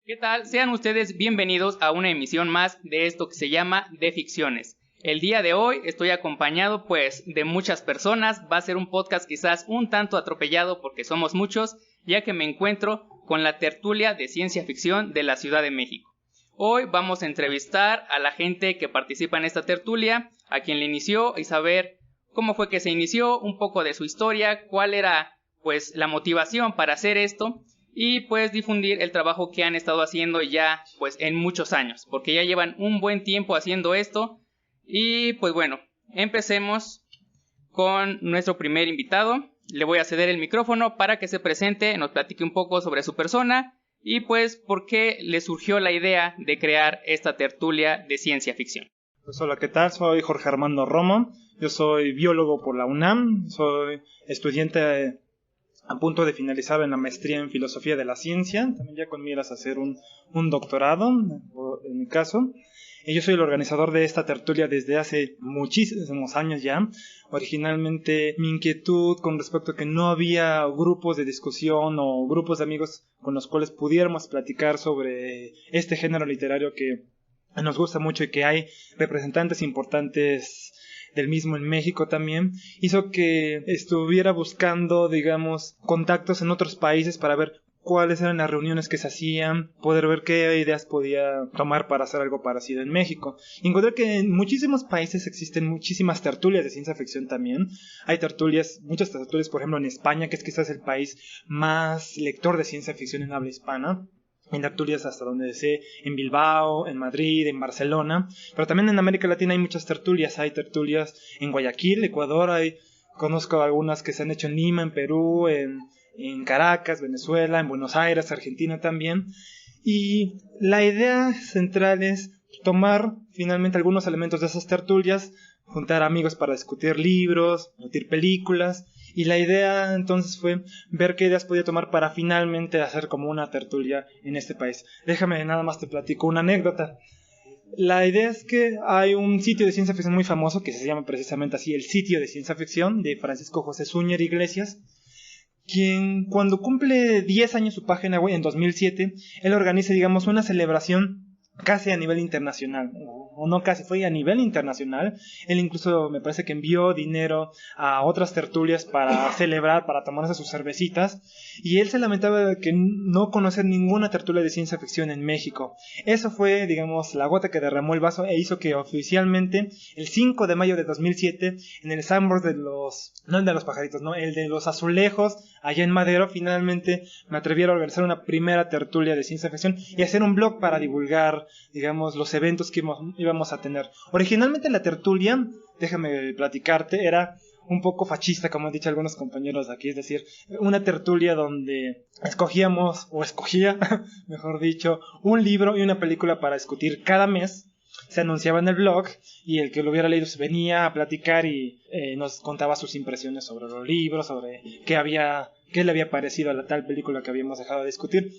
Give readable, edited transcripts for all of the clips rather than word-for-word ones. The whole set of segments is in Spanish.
¿Qué tal? Sean ustedes bienvenidos a una emisión más de esto que se llama De Ficciones. El día de hoy estoy acompañado de muchas personas. Va a ser un podcast quizás un tanto atropellado porque somos muchos, ya que me encuentro con la tertulia de ciencia ficción de la Ciudad de México. Hoy vamos a entrevistar a la gente que participa en esta tertulia, a quien la inició y saber cómo fue que se inició, un poco de su historia, cuál era la motivación para hacer esto y difundir el trabajo que han estado haciendo ya en muchos años, porque ya llevan un buen tiempo haciendo esto. Y bueno, empecemos con nuestro primer invitado. Le voy a ceder el micrófono para que se presente, nos platique un poco sobre su persona y por qué le surgió la idea de crear esta tertulia de ciencia ficción. Pues hola, ¿qué tal? Soy Jorge Armando Romo, yo soy biólogo por la UNAM, soy estudiante a punto de finalizar en la maestría en filosofía de la ciencia, también ya con miras a hacer un doctorado, en mi caso. Y yo soy el organizador de esta tertulia desde hace muchísimos años ya. Originalmente mi inquietud con respecto a que no había grupos de discusión o grupos de amigos con los cuales pudiéramos platicar sobre este género literario que nos gusta mucho y que hay representantes importantes del mismo en México también, hizo que estuviera buscando, digamos, contactos en otros países para ver cuáles eran las reuniones que se hacían, poder ver qué ideas podía tomar para hacer algo parecido en México. Y encontré que en muchísimos países existen muchísimas tertulias de ciencia ficción también. Hay tertulias, muchas tertulias, por ejemplo en España, que es quizás el país más lector de ciencia ficción en habla hispana. En tertulias hasta donde sé, en Bilbao, en Madrid, en Barcelona, pero también en América Latina hay muchas tertulias. Hay tertulias en Guayaquil, Ecuador, conozco algunas que se han hecho en Lima, en Perú, en Caracas, Venezuela, en Buenos Aires, Argentina también. Y la idea central es tomar finalmente algunos elementos de esas tertulias, juntar amigos para discutir libros, discutir películas. Y la idea entonces fue ver qué ideas podía tomar para finalmente hacer como una tertulia en este país. Déjame nada más te platico una anécdota. La idea es que hay un sitio de ciencia ficción muy famoso que se llama precisamente así, el Sitio de Ciencia Ficción, de Francisco José Zúñiga Iglesias, quien cuando cumple 10 años su página web en 2007, él organiza, digamos, una celebración casi a nivel internacional, o no casi, fue a nivel internacional. Él incluso me parece que envió dinero a otras tertulias para celebrar, para tomarse sus cervecitas, y él se lamentaba de que no conocer ninguna tertulia de ciencia ficción en México. Eso fue, digamos, la gota que derramó el vaso e hizo que oficialmente el 5 de mayo de 2007 en el Sandbox no el de los pajaritos, no, el de los azulejos allá en Madero, finalmente me atreví a organizar una primera tertulia de ciencia ficción y hacer un blog para divulgar, digamos, los eventos que íbamos a tener. Originalmente la tertulia, déjame platicarte, era un poco fascista, como han dicho algunos compañeros aquí, es decir, una tertulia donde escogía, mejor dicho, un libro y una película para discutir cada mes. Se anunciaba en el blog y el que lo hubiera leído se venía a platicar y nos contaba sus impresiones sobre los libros, sobre qué le había parecido a la tal película que habíamos dejado de discutir.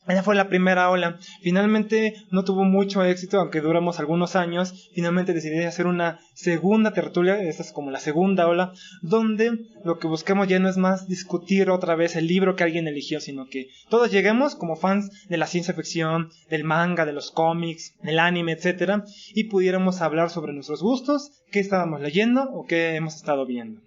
Esa fue la primera ola. Finalmente no tuvo mucho éxito, aunque duramos algunos años. Finalmente decidí hacer una segunda tertulia, esta es como la segunda ola, donde lo que buscamos ya no es más discutir otra vez el libro que alguien eligió, sino que todos lleguemos como fans de la ciencia ficción, del manga, de los cómics, del anime, etcétera, y pudiéramos hablar sobre nuestros gustos, qué estábamos leyendo o qué hemos estado viendo.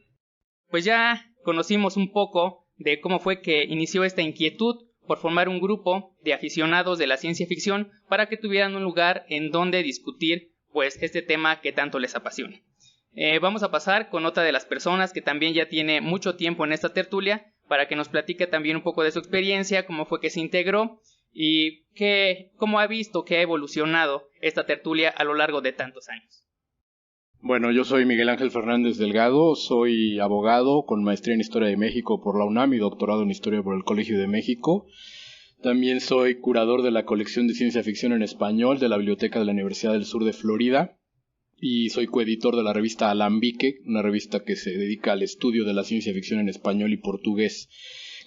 Pues ya conocimos un poco de cómo fue que inició esta inquietud por formar un grupo de aficionados de la ciencia ficción para que tuvieran un lugar en donde discutir este tema que tanto les apasiona. Vamos a pasar con otra de las personas que también ya tiene mucho tiempo en esta tertulia para que nos platique también un poco de su experiencia, cómo fue que se integró y cómo ha visto que ha evolucionado esta tertulia a lo largo de tantos años. Bueno, yo soy Miguel Ángel Fernández Delgado, soy abogado con maestría en Historia de México por la UNAM y doctorado en Historia por el Colegio de México. También soy curador de la colección de ciencia ficción en español de la Biblioteca de la Universidad del Sur de Florida y soy coeditor de la revista Alambique, una revista que se dedica al estudio de la ciencia ficción en español y portugués,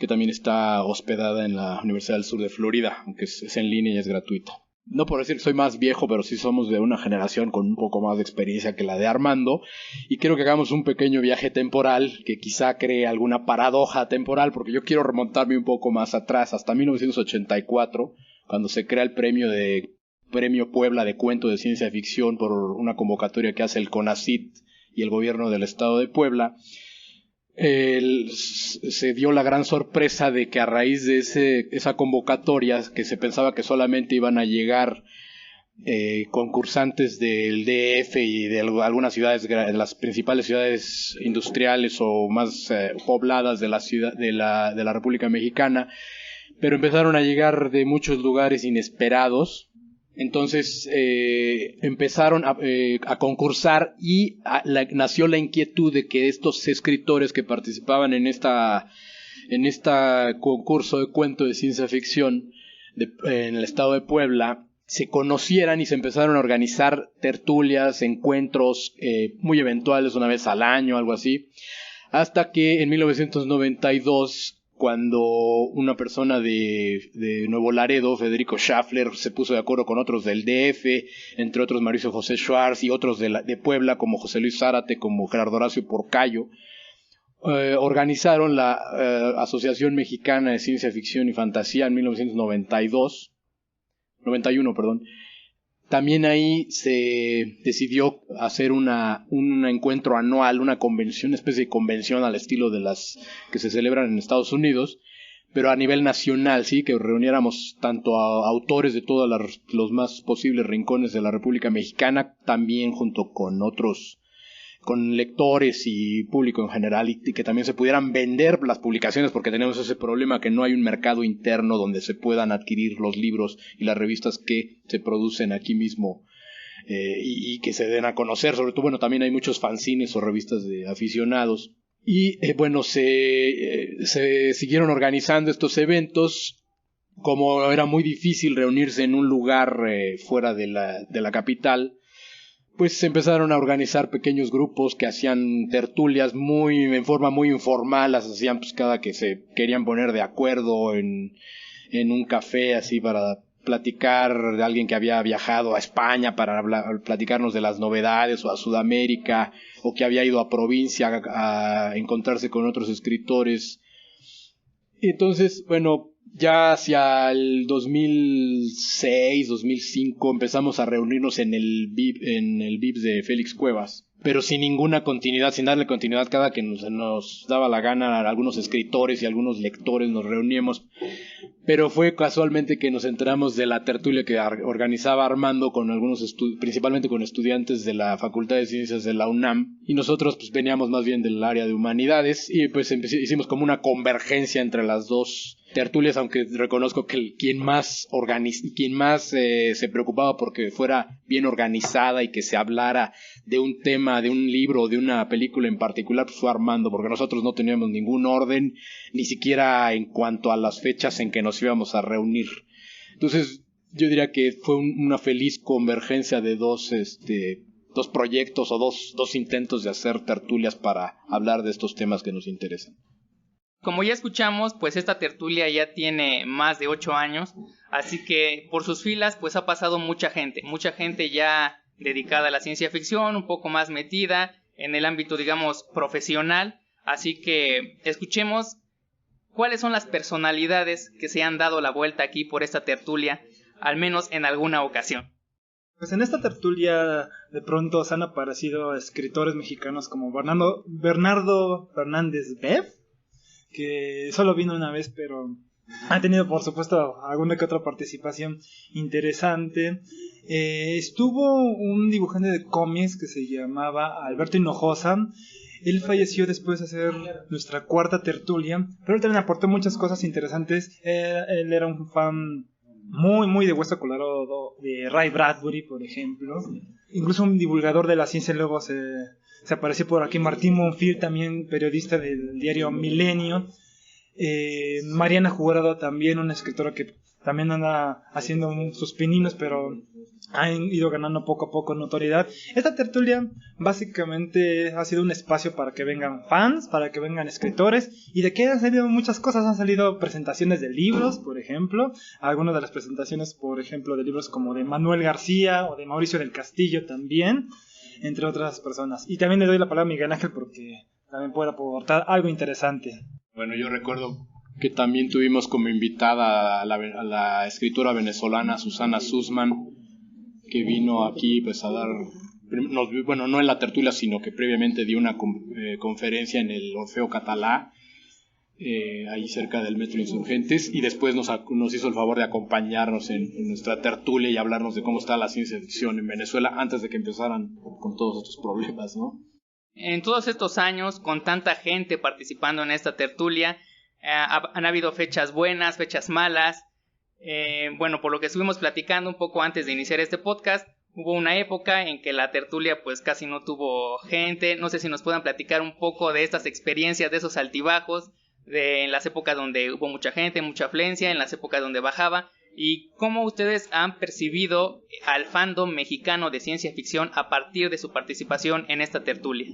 que también está hospedada en la Universidad del Sur de Florida, aunque es en línea y es gratuita. No por decir que soy más viejo, pero sí somos de una generación con un poco más de experiencia que la de Armando, y quiero que hagamos un pequeño viaje temporal que quizá cree alguna paradoja temporal, porque yo quiero remontarme un poco más atrás, hasta 1984, cuando se crea el Premio Puebla de Cuento de Ciencia Ficción por una convocatoria que hace el CONACYT y el gobierno del estado de Puebla. Se dio la gran sorpresa de que a raíz de esa convocatoria, que se pensaba que solamente iban a llegar concursantes del DF y de algunas ciudades, las principales ciudades industriales o más pobladas de la República Mexicana, pero empezaron a llegar de muchos lugares inesperados. Entonces empezaron a concursar y nació la inquietud de que estos escritores que participaban en esta concurso de cuento de ciencia ficción en el estado de Puebla se conocieran y se empezaron a organizar tertulias, encuentros muy eventuales, una vez al año, algo así, hasta que en 1992, cuando una persona de Nuevo Laredo, Federico Schaffler, se puso de acuerdo con otros del DF, entre otros Mauricio José Schwartz y otros de Puebla, como José Luis Zárate, como Gerardo Horacio Porcayo, organizaron la Asociación Mexicana de Ciencia Ficción y Fantasía en 91, perdón. También ahí se decidió hacer un encuentro anual, una especie de convención al estilo de las que se celebran en Estados Unidos, pero a nivel nacional, sí, que reuniéramos tanto a autores de todos los más posibles rincones de la República Mexicana, también junto con otros, con lectores y público en general, y que también se pudieran vender las publicaciones, porque tenemos ese problema que no hay un mercado interno donde se puedan adquirir los libros y las revistas que se producen aquí mismo y que se den a conocer. Sobre todo, bueno, también hay muchos fanzines o revistas de aficionados. Y se siguieron organizando estos eventos. Como era muy difícil reunirse en un lugar fuera de la capital, pues se empezaron a organizar pequeños grupos que hacían tertulias en forma muy informal, las hacían pues cada que se querían poner de acuerdo en un café así para platicar de alguien que había viajado a España para platicarnos de las novedades, o a Sudamérica, o que había ido a provincia a encontrarse con otros escritores. Entonces, bueno, ya hacia el 2006, 2005 empezamos a reunirnos en el VIPS de Félix Cuevas, pero sin ninguna continuidad, sin darle continuidad. Cada que nos daba la gana, algunos escritores y algunos lectores nos reuníamos, pero fue casualmente que nos enteramos de la tertulia que organizaba Armando con algunos principalmente con estudiantes de la Facultad de Ciencias de la UNAM, y nosotros pues veníamos más bien del área de humanidades, y pues hicimos como una convergencia entre las dos tertulias, aunque reconozco que quien más se preocupaba porque fuera bien organizada y que se hablara de un tema, de un libro o de una película en particular, pues fue Armando, porque nosotros no teníamos ningún orden, ni siquiera en cuanto a las fechas en que nos íbamos a reunir. Entonces yo diría que fue una feliz convergencia de dos proyectos o dos intentos de hacer tertulias para hablar de estos temas que nos interesan. Como ya escuchamos, pues esta tertulia ya tiene más de 8 años, así que por sus filas pues ha pasado mucha gente ya dedicada a la ciencia ficción, un poco más metida en el ámbito, digamos, profesional. Así que escuchemos cuáles son las personalidades que se han dado la vuelta aquí por esta tertulia, al menos en alguna ocasión. Pues en esta tertulia de pronto se han aparecido escritores mexicanos como Bernardo Fernández Beff, que solo vino una vez, pero ha tenido por supuesto alguna que otra participación interesante. Estuvo un dibujante de cómics que se llamaba Alberto Hinojosa. Él falleció después de hacer nuestra cuarta tertulia, pero él también aportó muchas cosas interesantes. Él era un fan muy muy de Hueso Colorado, de Ray Bradbury, por ejemplo. Incluso un divulgador de la ciencia luego se apareció por aquí. Martín Monfil, también periodista del diario Milenio. Mariana Jurado, también una escritora que también anda haciendo sus pininos, pero han ido ganando poco a poco notoriedad. Esta tertulia básicamente ha sido un espacio para que vengan fans, para que vengan escritores, y de que han salido muchas cosas. Han salido presentaciones de libros, por ejemplo, algunas de las presentaciones, por ejemplo, de libros como de Manuel García o de Mauricio del Castillo también, entre otras personas. Y también le doy la palabra a Miguel Ángel porque también puede aportar algo interesante. Bueno, yo recuerdo que también tuvimos como invitada a la escritora venezolana Susana Sussman, que vino aquí pues a dar, bueno, no en la tertulia, sino que previamente dio una conferencia en el Orfeo Catalá, ahí cerca del Metro Insurgentes, y después nos hizo el favor de acompañarnos en nuestra tertulia y hablarnos de cómo está la ciencia ficción en Venezuela antes de que empezaran con todos estos problemas, ¿no? En todos estos años, con tanta gente participando en esta tertulia, han habido fechas buenas, fechas malas. Bueno, por lo que estuvimos platicando un poco antes de iniciar este podcast, hubo una época en que la tertulia pues casi no tuvo gente. No sé si nos puedan platicar un poco de estas experiencias, de esos altibajos, en las épocas donde hubo mucha gente, mucha afluencia, en las épocas donde bajaba, y cómo ustedes han percibido al fandom mexicano de ciencia ficción a partir de su participación en esta tertulia.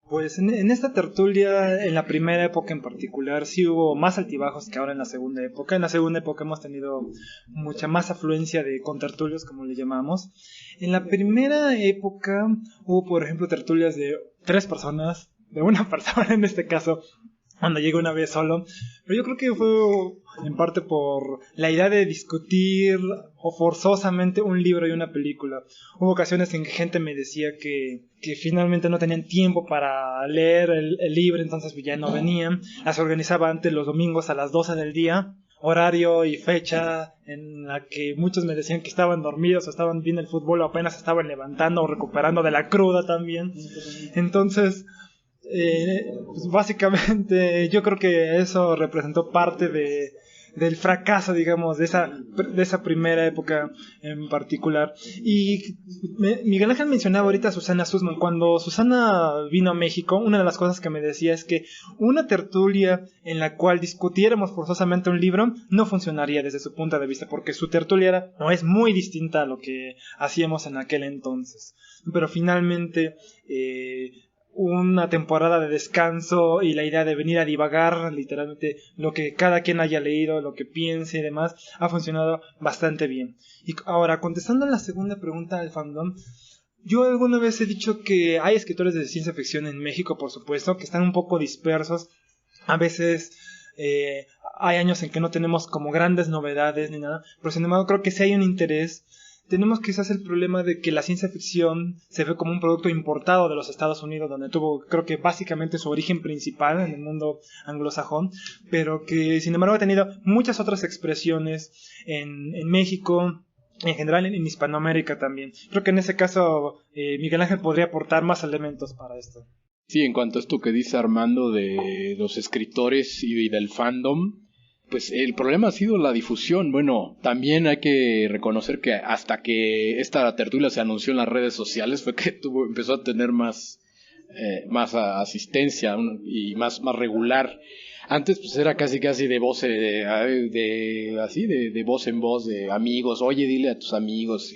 Pues en esta tertulia, en la primera época en particular, sí hubo más altibajos que ahora en la segunda época. En la segunda época hemos tenido mucha más afluencia de contertulios, como le llamamos. En la primera época hubo, por ejemplo, tertulias de 3 personas, de una persona en este caso, cuando llegué una vez solo. Pero yo creo que fue en parte por la idea de discutir o forzosamente un libro y una película. Hubo ocasiones en que gente me decía que finalmente no tenían tiempo para leer el libro, entonces ya no venían. Las organizaba antes los domingos a las 12 del día, horario y fecha en la que muchos me decían que estaban dormidos o estaban viendo el fútbol o apenas estaban levantando o recuperando de la cruda también. Entonces, pues básicamente yo creo que eso representó parte del fracaso, digamos, de esa primera época en particular. Y Miguel Ángel mencionaba ahorita a Susana Sussman. Cuando Susana vino a México, una de las cosas que me decía es que una tertulia en la cual discutiéramos forzosamente un libro no funcionaría desde su punto de vista, porque su tertulia es muy distinta a lo que hacíamos en aquel entonces. Pero finalmente una temporada de descanso y la idea de venir a divagar literalmente lo que cada quien haya leído, lo que piense y demás, ha funcionado bastante bien. Y ahora, contestando a la segunda pregunta del fandom, yo alguna vez he dicho que hay escritores de ciencia ficción en México, por supuesto, que están un poco dispersos. A veces hay años en que no tenemos como grandes novedades ni nada, pero sin embargo creo que sí hay un interés. Tenemos quizás el problema de que la ciencia ficción se ve como un producto importado de los Estados Unidos, donde tuvo, creo que básicamente su origen principal en el mundo anglosajón, pero que sin embargo ha tenido muchas otras expresiones en México, en general en Hispanoamérica también. Creo que en ese caso Miguel Ángel podría aportar más elementos para esto. Sí, en cuanto a esto que dice Armando de los escritores y del fandom, pues el problema ha sido la difusión. Bueno, también hay que reconocer que hasta que esta tertulia se anunció en las redes sociales fue que empezó a tener más asistencia y más regular. Antes pues era casi de voz de voz en voz de amigos, oye, dile a tus amigos.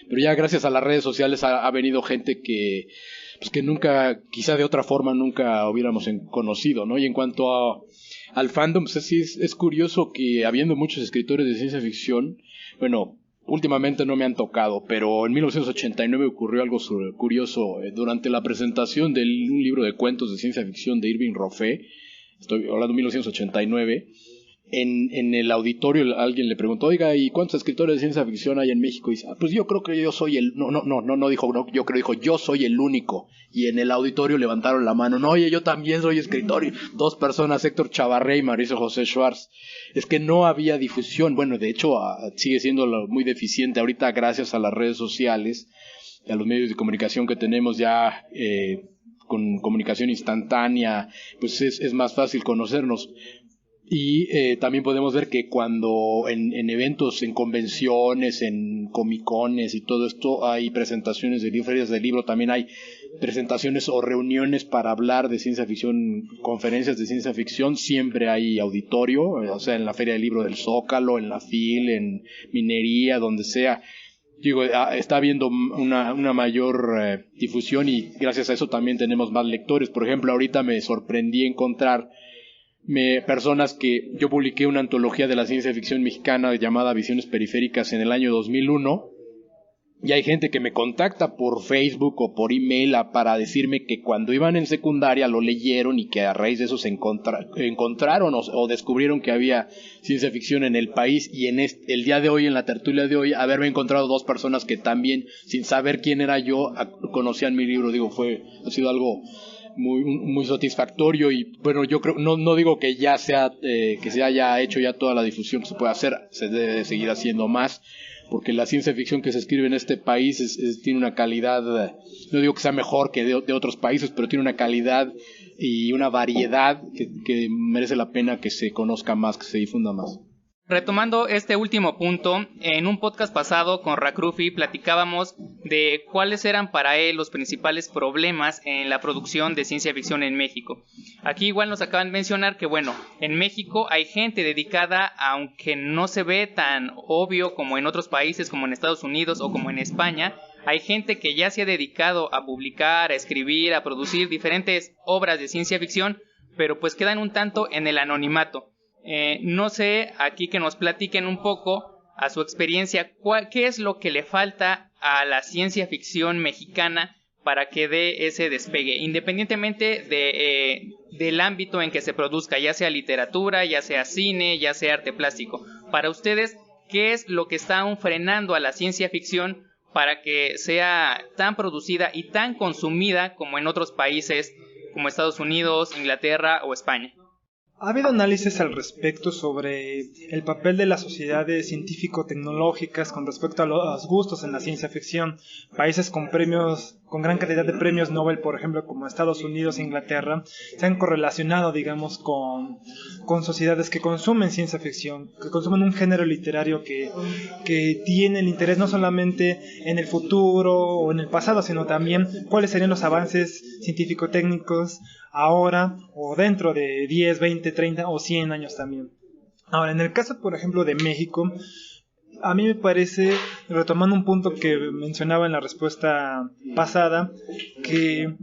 Pero ya gracias a las redes sociales ha venido gente que nunca, quizá de otra forma nunca hubiéramos conocido, ¿no? Y en cuanto al fandom, pues sí es curioso que habiendo muchos escritores de ciencia ficción, bueno, últimamente no me han tocado, pero en 1989 ocurrió algo curioso durante la presentación de un libro de cuentos de ciencia ficción de Irving Roffé. Estoy hablando de 1989. En el auditorio alguien le preguntó, oiga, ¿y cuántos escritores de ciencia ficción hay en México? Y dice, pues yo creo que yo soy el... No dijo, no, dijo, yo soy el único. Y en el auditorio levantaron la mano, no, oye, yo también soy escritor. Y 2 personas, Héctor Chavarré y Mauricio José Schwartz. Es que no había difusión. Bueno, de hecho, sigue siendo muy deficiente ahorita gracias a las redes sociales, a los medios de comunicación que tenemos ya con comunicación instantánea, pues es más fácil conocernos. Y también podemos ver que cuando en eventos, en convenciones, en comicones y todo esto hay presentaciones de ferias de libro, también hay presentaciones o reuniones para hablar de ciencia ficción, conferencias de ciencia ficción, siempre hay auditorio, o sea, en la Feria del Libro del Zócalo, en la FIL, en Minería, donde sea. Digo, está habiendo una mayor difusión y gracias a eso también tenemos más lectores. Por ejemplo, ahorita me sorprendí encontrar personas que yo publiqué una antología de la ciencia ficción mexicana llamada Visiones Periféricas en el año 2001 Y hay gente que me contacta por Facebook o por email para decirme que cuando iban en secundaria lo leyeron y que a raíz de eso se encontraron o descubrieron que había ciencia ficción en el país. Y en el día de hoy, en la tertulia de hoy, haberme encontrado 2 personas que también, sin saber quién era yo, conocían mi libro. Ha sido algo muy, muy satisfactorio. Y bueno, yo creo, no digo que ya que se haya hecho ya toda la difusión que se puede hacer, se debe seguir haciendo más, porque la ciencia ficción que se escribe en este país tiene una calidad, no digo que sea mejor que de otros países, pero tiene una calidad y una variedad que merece la pena que se conozca más, que se difunda más. Retomando este último punto, en un podcast pasado con Rakrufi platicábamos de cuáles eran para él los principales problemas en la producción de ciencia ficción en México. Aquí igual nos acaban de mencionar que bueno, en México hay gente dedicada, aunque no se ve tan obvio como en otros países como en Estados Unidos o como en España, hay gente que ya se ha dedicado a publicar, a escribir, a producir diferentes obras de ciencia ficción, pero pues quedan un tanto en el anonimato. No sé, aquí que nos platiquen un poco a su experiencia, qué es lo que le falta a la ciencia ficción mexicana para que dé ese despegue, independientemente del ámbito en que se produzca, ya sea literatura, ya sea cine, ya sea arte plástico. Para ustedes, ¿qué es lo que está aún frenando a la ciencia ficción para que sea tan producida y tan consumida como en otros países como Estados Unidos, Inglaterra o España? Ha habido análisis al respecto sobre el papel de las sociedades científico-tecnológicas con respecto a los gustos en la ciencia ficción. Países con premios, con gran cantidad de premios Nobel, por ejemplo, como Estados Unidos e Inglaterra, se han correlacionado, digamos, con sociedades que consumen ciencia ficción, que consumen un género literario que tiene el interés no solamente en el futuro o en el pasado, sino también cuáles serían los avances científico-técnicos ahora o dentro de 10, 20, 30 o 100 años también. Ahora, en el caso, por ejemplo, de México, a mí me parece, retomando un punto que mencionaba en la respuesta pasada, que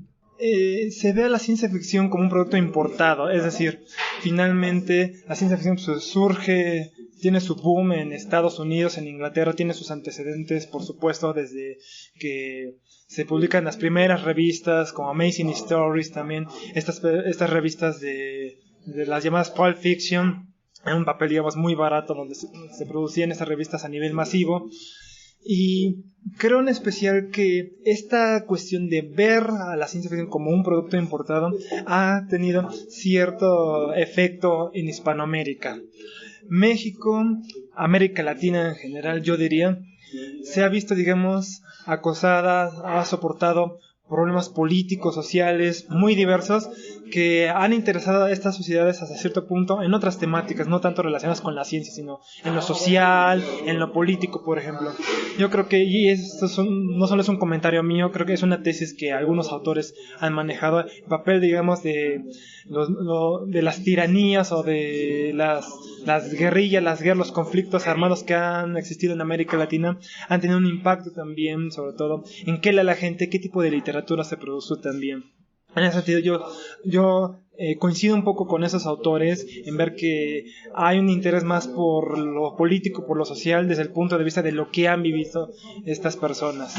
se ve a la ciencia ficción como un producto importado, es decir, finalmente la ciencia ficción surge, tiene su boom en Estados Unidos, en Inglaterra, tiene sus antecedentes, por supuesto, desde que se publican las primeras revistas como Amazing Stories, también estas revistas de las llamadas Pulp Fiction, en un papel, digamos, muy barato, donde se producían estas revistas a nivel masivo. Y creo en especial que esta cuestión de ver a la ciencia ficción como un producto importado ha tenido cierto efecto en Hispanoamérica. México, América Latina en general, yo diría, se ha visto, digamos, acosada, ha soportado problemas políticos, sociales, muy diversos, que han interesado a estas sociedades hasta cierto punto en otras temáticas, no tanto relacionadas con la ciencia, sino en lo social, en lo político, por ejemplo. Yo creo que, y esto no solo es un comentario mío, creo que es una tesis que algunos autores han manejado, el papel, digamos, de las tiranías o de las guerrillas, las guerras, los conflictos armados que han existido en América Latina han tenido un impacto también, sobre todo, en qué lee la gente, qué tipo de literatura se produce también. En ese sentido, yo coincido un poco con esos autores en ver que hay un interés más por lo político, por lo social, desde el punto de vista de lo que han vivido estas personas.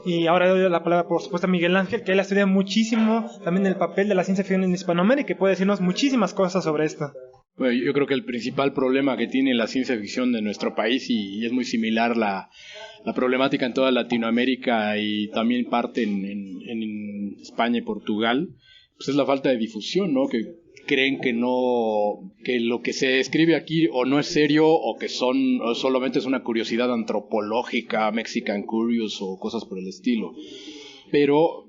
Y ahora doy la palabra, por supuesto, a Miguel Ángel, que él estudia muchísimo también el papel de la ciencia ficción en Hispanoamérica y puede decirnos muchísimas cosas sobre esto. Bueno, yo creo que el principal problema que tiene la ciencia ficción de nuestro país, y es muy similar la problemática en toda Latinoamérica y también parte en España y Portugal, pues es la falta de difusión, ¿no? Que creen que lo que se escribe aquí o no es serio o que o solamente es una curiosidad antropológica, Mexican Curious o cosas por el estilo. Pero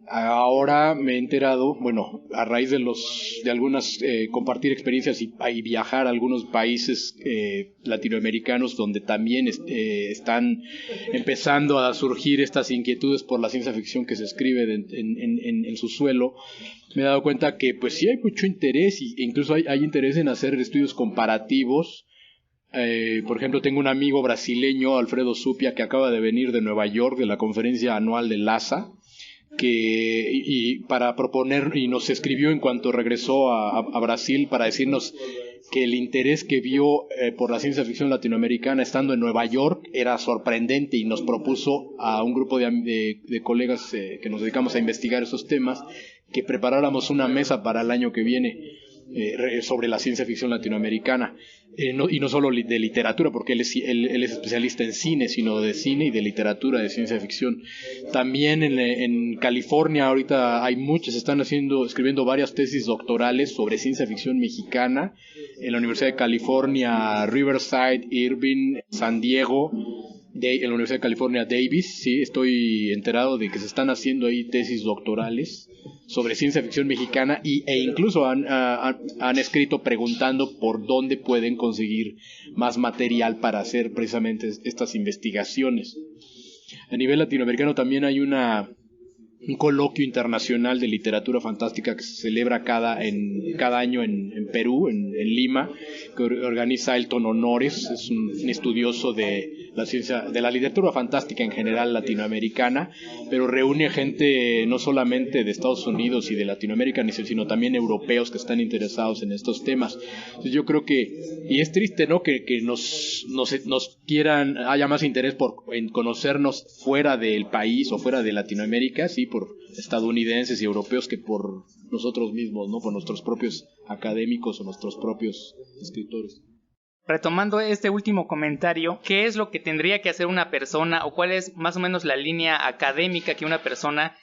ahora me he enterado, bueno, a raíz de algunas compartir experiencias y viajar a algunos países latinoamericanos donde también están empezando a surgir estas inquietudes por la ciencia ficción que se escribe en su suelo, me he dado cuenta que pues sí hay mucho interés e incluso hay interés en hacer estudios comparativos. Por ejemplo, tengo un amigo brasileño, Alfredo Supia, que acaba de venir de Nueva York de la conferencia anual de LASA, y para proponer, y nos escribió en cuanto regresó a Brasil para decirnos que el interés que vio por la ciencia ficción latinoamericana estando en Nueva York era sorprendente y nos propuso a un grupo de colegas que nos dedicamos a investigar esos temas que preparáramos una mesa para el año que viene sobre la ciencia ficción latinoamericana, y no solo de literatura, porque él es especialista en cine, sino de cine y de literatura de ciencia ficción. También en California ahorita hay muchos, están escribiendo varias tesis doctorales sobre ciencia ficción mexicana en la Universidad de California, Riverside, Irvine, San Diego, en la Universidad de California Davis. Sí, estoy enterado de que se están haciendo ahí tesis doctorales sobre ciencia ficción mexicana e incluso han escrito preguntando por dónde pueden conseguir más material para hacer precisamente estas investigaciones. A nivel latinoamericano también hay un coloquio internacional de literatura fantástica que se celebra cada año en Perú, en Lima, que organiza Elton Honores. Es un estudioso de la ciencia, de la literatura fantástica en general latinoamericana, pero reúne gente no solamente de Estados Unidos y de Latinoamérica, sino también europeos que están interesados en estos temas. Entonces yo creo y es triste, ¿no?, que nos quieran, haya más interés en conocernos fuera del país o fuera de Latinoamérica, sí, por estadounidenses y europeos, que por nosotros mismos, ¿no?, por nuestros propios académicos o nuestros propios escritores. Retomando este último comentario, ¿qué es lo que tendría que hacer una persona o cuál es más o menos la línea académica que una persona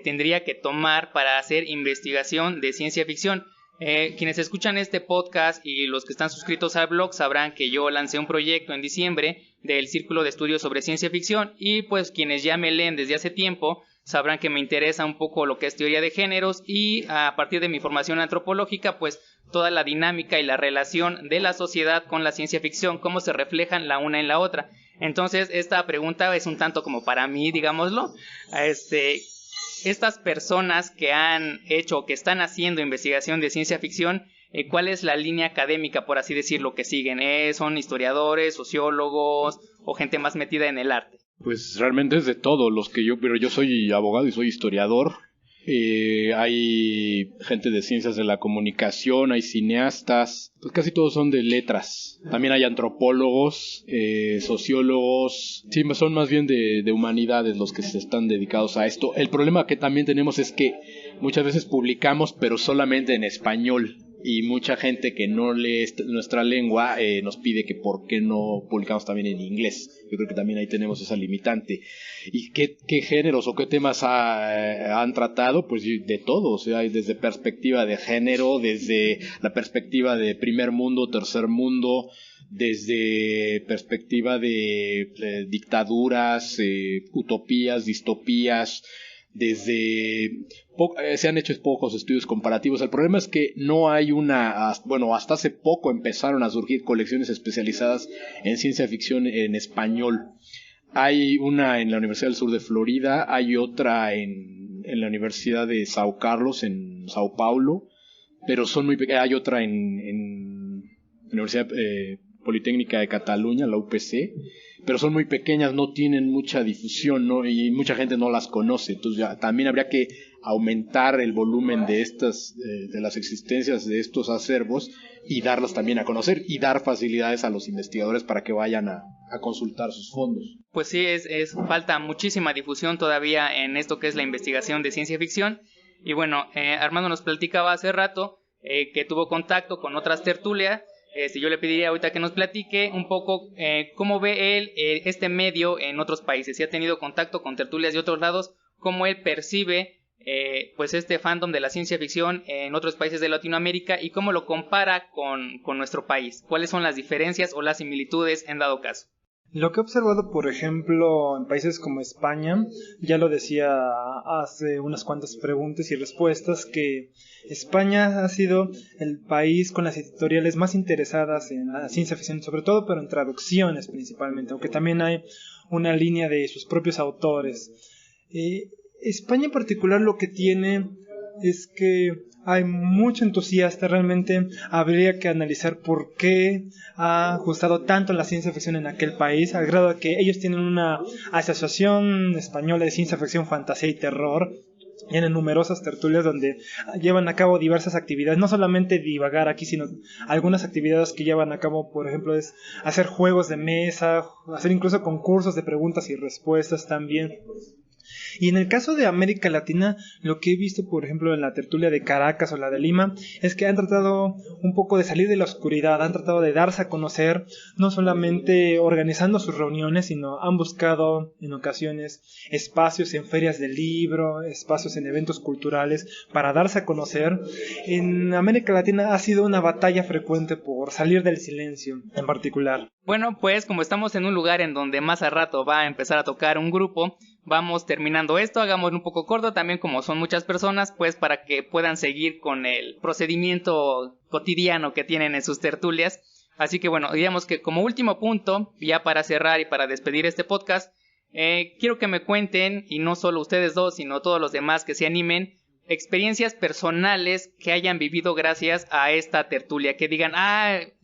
tendría que tomar para hacer investigación de ciencia ficción? Quienes escuchan este podcast y los que están suscritos al blog sabrán que yo lancé un proyecto en diciembre del Círculo de Estudios sobre Ciencia Ficción, y pues quienes ya me leen desde hace tiempo sabrán que me interesa un poco lo que es teoría de géneros, y a partir de mi formación antropológica, pues toda la dinámica y la relación de la sociedad con la ciencia ficción, cómo se reflejan la una en la otra. Entonces esta pregunta es un tanto como para mí, digámoslo. Estas personas que han hecho o que están haciendo investigación de ciencia ficción, ¿cuál es la línea académica, por así decirlo, que siguen? ¿Son historiadores, sociólogos o gente más metida en el arte? Pues realmente es de todo, pero yo soy abogado y soy historiador. Hay gente de ciencias de la comunicación, hay cineastas, pues casi todos son de letras. También hay antropólogos, sociólogos, sí, son más bien de humanidades los que se están dedicados a esto. El problema que también tenemos es que muchas veces publicamos, pero solamente en español. Y mucha gente que no lee nuestra lengua nos pide que por qué no publicamos también en inglés. Yo creo que también ahí tenemos esa limitante. ¿Y qué géneros o qué temas han tratado? Pues de todo, o sea, desde perspectiva de género, desde la perspectiva de primer mundo, tercer mundo, desde perspectiva de dictaduras, utopías, distopías. Se han hecho pocos estudios comparativos. El problema es que no hay hasta hace poco empezaron a surgir colecciones especializadas en ciencia ficción en español. Hay una en la Universidad del Sur de Florida, hay otra en la Universidad de Sao Carlos, en Sao Paulo, pero son muy pequeñas. Hay otra en la Universidad Politécnica de Cataluña, la UPC, pero son muy pequeñas, no tienen mucha difusión, ¿no? Y mucha gente no las conoce. Entonces también habría que aumentar el volumen de las existencias de estos acervos y darlas también a conocer y dar facilidades a los investigadores para que vayan a consultar sus fondos. Pues sí, falta muchísima difusión todavía en esto que es la investigación de ciencia ficción. Y bueno, Armando nos platicaba hace rato que tuvo contacto con otras tertulias. Yo le pediría ahorita que nos platique un poco cómo ve él este medio en otros países, si ha tenido contacto con tertulias de otros lados, cómo él percibe pues este fandom de la ciencia ficción en otros países de Latinoamérica y cómo lo compara con nuestro país. ¿Cuáles son las diferencias o las similitudes en dado caso? Lo que he observado, por ejemplo, en países como España, ya lo decía hace unas cuantas preguntas y respuestas, que España ha sido el país con las editoriales más interesadas en la ciencia ficción, sobre todo, pero en traducciones principalmente, aunque también hay una línea de sus propios autores. España en particular lo que tiene es que hay mucho entusiasta. Realmente habría que analizar por qué ha gustado tanto la ciencia ficción en aquel país, al grado de que ellos tienen una asociación española de ciencia ficción, fantasía y terror, Tienen numerosas tertulias donde llevan a cabo diversas actividades, no solamente divagar aquí, sino algunas actividades que llevan a cabo, por ejemplo, es hacer juegos de mesa, hacer incluso concursos de preguntas y respuestas también. Y en el caso de América Latina, lo que he visto, por ejemplo, en la tertulia de Caracas o la de Lima, es que han tratado un poco de salir de la oscuridad, han tratado de darse a conocer, no solamente organizando sus reuniones, sino han buscado en ocasiones espacios en ferias del libro, espacios en eventos culturales para darse a conocer. En América Latina ha sido una batalla frecuente por salir del silencio en particular. Bueno, pues como estamos en un lugar en donde más a rato va a empezar a tocar un grupo, vamos terminando esto, hagámoslo un poco corto también como son muchas personas, pues para que puedan seguir con el procedimiento cotidiano que tienen en sus tertulias. Así que bueno, digamos que como último punto, ya para cerrar y para despedir este podcast, quiero que me cuenten, y no solo ustedes dos, sino todos los demás que se animen, experiencias personales que hayan vivido gracias a esta tertulia, que digan,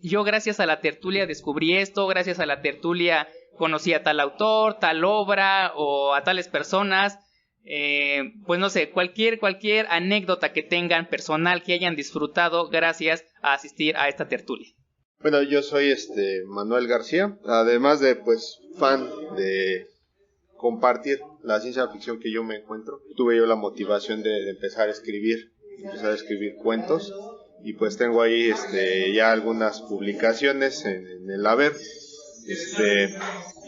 yo gracias a la tertulia descubrí esto, gracias a la tertulia conocí a tal autor, tal obra o a tales personas, pues no sé, cualquier anécdota que tengan personal que hayan disfrutado gracias a asistir a esta tertulia. Bueno, yo soy Manuel García, además de pues fan de compartir la ciencia ficción que yo me encuentro. Tuve yo la motivación de empezar a escribir cuentos, y pues tengo ahí ya algunas publicaciones en el haber,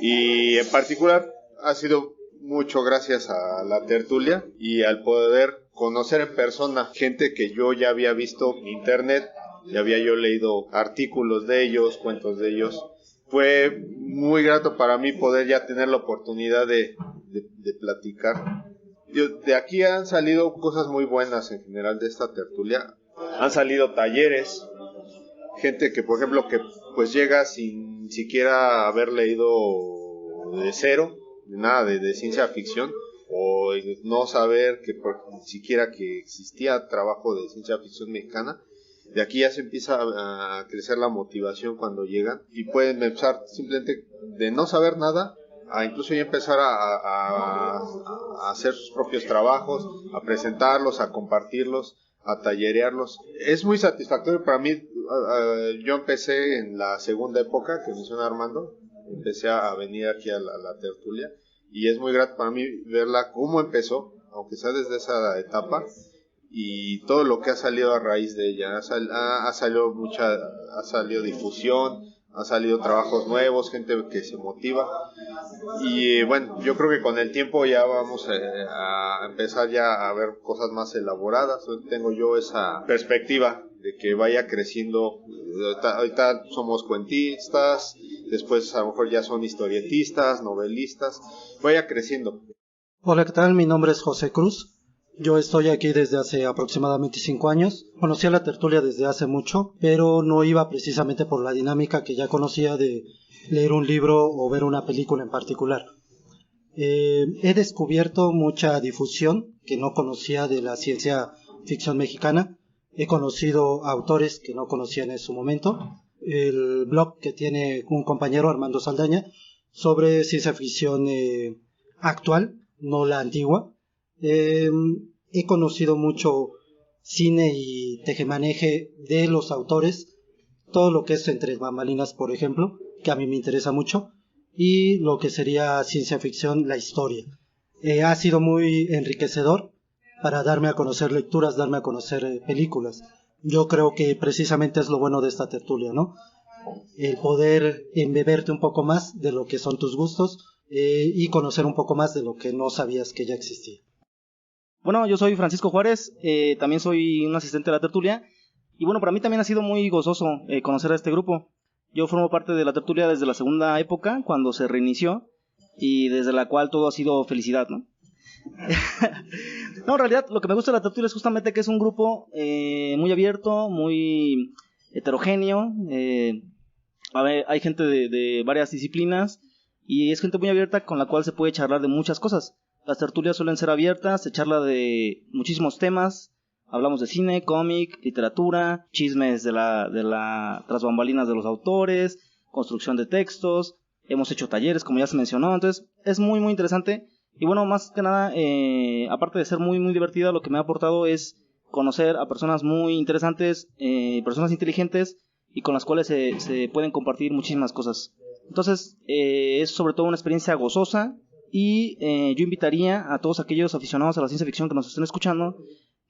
y en particular ha sido mucho gracias a la tertulia y al poder conocer en persona gente que yo ya había visto en internet, ya había yo leído artículos de ellos, cuentos de ellos. Fue muy grato para mí poder ya tener la oportunidad de platicar. De aquí han salido cosas muy buenas en general de esta tertulia. Han salido talleres, gente que, por ejemplo, que pues llega sin siquiera haber leído de cero, nada de ciencia ficción, o no saber que siquiera que existía trabajo de ciencia ficción mexicana. De aquí ya se empieza a crecer la motivación cuando llegan, y pueden empezar simplemente de no saber nada a incluso ya empezar a hacer sus propios trabajos, a presentarlos, a compartirlos, a tallerearlos. Es muy satisfactorio para mí. Yo empecé en la segunda época que menciona Armando, empecé a venir aquí a la tertulia, y es muy grato para mí verla cómo empezó, aunque sea desde esa etapa, y todo lo que ha salido a raíz de ella. Ha salido difusión, ha salido trabajos nuevos, gente que se motiva, y bueno, yo creo que con el tiempo ya vamos a empezar ya a ver cosas más elaboradas. Tengo yo esa perspectiva de que vaya creciendo. Ahorita somos cuentistas, después a lo mejor ya son historietistas, novelistas, vaya creciendo. Hola, ¿qué tal? Mi nombre es José Cruz. Yo estoy aquí desde hace aproximadamente 5 años. Conocí a la tertulia desde hace mucho, pero no iba precisamente por la dinámica que ya conocía de leer un libro o ver una película en particular. He descubierto mucha difusión que no conocía de la ciencia ficción mexicana. He conocido autores que no conocía en su momento. El blog que tiene un compañero, Armando Saldaña, sobre ciencia ficción actual, no la antigua. He conocido mucho cine y tejemaneje de los autores, todo lo que es entre bambalinas, por ejemplo, que a mí me interesa mucho, y lo que sería ciencia ficción, la historia. Ha sido muy enriquecedor para darme a conocer lecturas, darme a conocer películas. Yo creo que precisamente es lo bueno de esta tertulia, ¿no? El poder embeberte un poco más de lo que son tus gustos y conocer un poco más de lo que no sabías que ya existía. Bueno, yo soy Francisco Juárez, también soy un asistente de la tertulia, y bueno, para mí también ha sido muy gozoso conocer a este grupo. Yo formo parte de la tertulia desde la segunda época, cuando se reinició, y desde la cual todo ha sido felicidad, ¿no? No, en realidad lo que me gusta de la tertulia es justamente que es un grupo muy abierto, muy heterogéneo. A ver, hay gente de varias disciplinas, y es gente muy abierta con la cual se puede charlar de muchas cosas. Las tertulias suelen ser abiertas, se charla de muchísimos temas. Hablamos de cine, cómic, literatura, chismes de la tras bambalinas de los autores, construcción de textos. Hemos hecho talleres, como ya se mencionó. Entonces es muy muy interesante, Y bueno, más que nada, aparte de ser muy, muy divertida, lo que me ha aportado es conocer a personas muy interesantes, personas inteligentes y con las cuales se pueden compartir muchísimas cosas. Entonces, es sobre todo una experiencia gozosa y yo invitaría a todos aquellos aficionados a la ciencia ficción que nos estén escuchando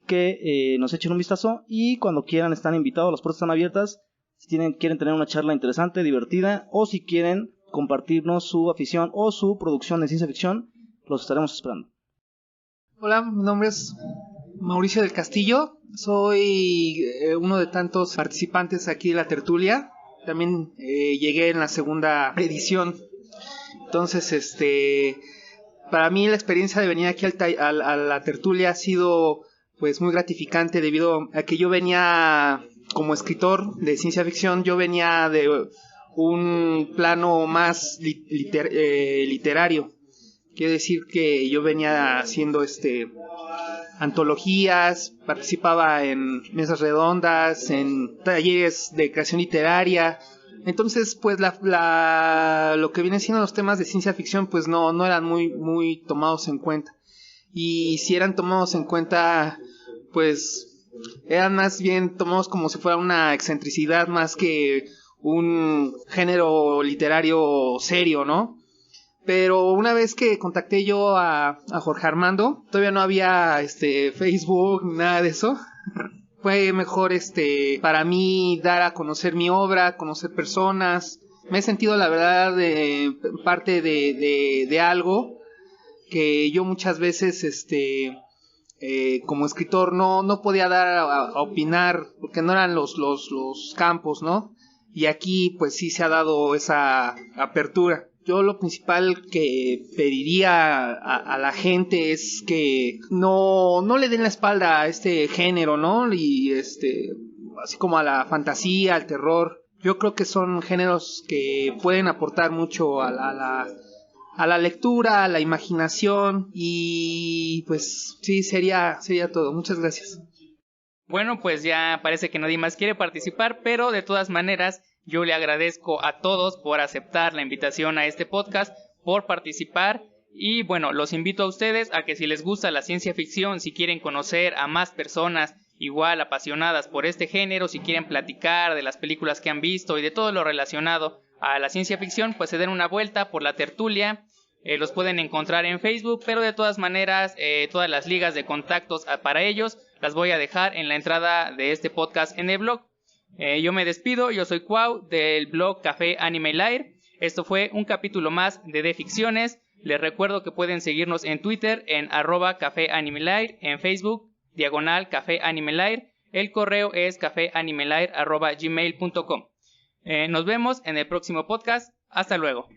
que nos echen un vistazo y cuando quieran están invitados, las puertas están abiertas. Si quieren tener una charla interesante, divertida, o si quieren compartirnos su afición o su producción de ciencia ficción, los estaremos esperando. Hola, mi nombre es Mauricio del Castillo, soy uno de tantos participantes aquí de la tertulia. También llegué en la segunda edición. Entonces, para mí la experiencia de venir aquí a la tertulia ha sido pues muy gratificante debido a que yo venía como escritor de ciencia ficción, yo venía de un plano más literario. Quiere decir que yo venía haciendo antologías, participaba en mesas redondas, en talleres de creación literaria. Entonces, pues lo que vienen siendo los temas de ciencia ficción, pues no eran muy tomados en cuenta. Y si eran tomados en cuenta, pues eran más bien tomados como si fuera una excentricidad más que un género literario serio, ¿no? Pero una vez que contacté yo a Jorge Armando, todavía no había Facebook, nada de eso. Fue mejor para mí dar a conocer mi obra, conocer personas. Me he sentido la verdad parte de algo que yo muchas veces como escritor no podía dar a opinar porque no eran los campos, ¿no? Y aquí pues sí se ha dado esa apertura. Yo lo principal que pediría a la gente es que no le den la espalda a este género, ¿no? Y así como a la fantasía, al terror. Yo creo que son géneros que pueden aportar mucho a la lectura, a la imaginación y pues sí, sería todo. Muchas gracias. Bueno, pues ya parece que nadie más quiere participar, pero de todas maneras yo le agradezco a todos por aceptar la invitación a este podcast, por participar y bueno, los invito a ustedes a que si les gusta la ciencia ficción, si quieren conocer a más personas igual apasionadas por este género, si quieren platicar de las películas que han visto y de todo lo relacionado a la ciencia ficción, pues se den una vuelta por la tertulia. Los pueden encontrar en Facebook, pero de todas maneras todas las ligas de contactos para ellos las voy a dejar en la entrada de este podcast en el blog. Yo me despido, yo soy Cuau del blog Café Anime Lair. Esto fue un capítulo más de Ficciones. Les recuerdo que pueden seguirnos en Twitter en @cafeanimelair, en Facebook /Café Anime Lair. El correo es cafeanimelair@gmail.com. Nos vemos en el próximo podcast. Hasta luego.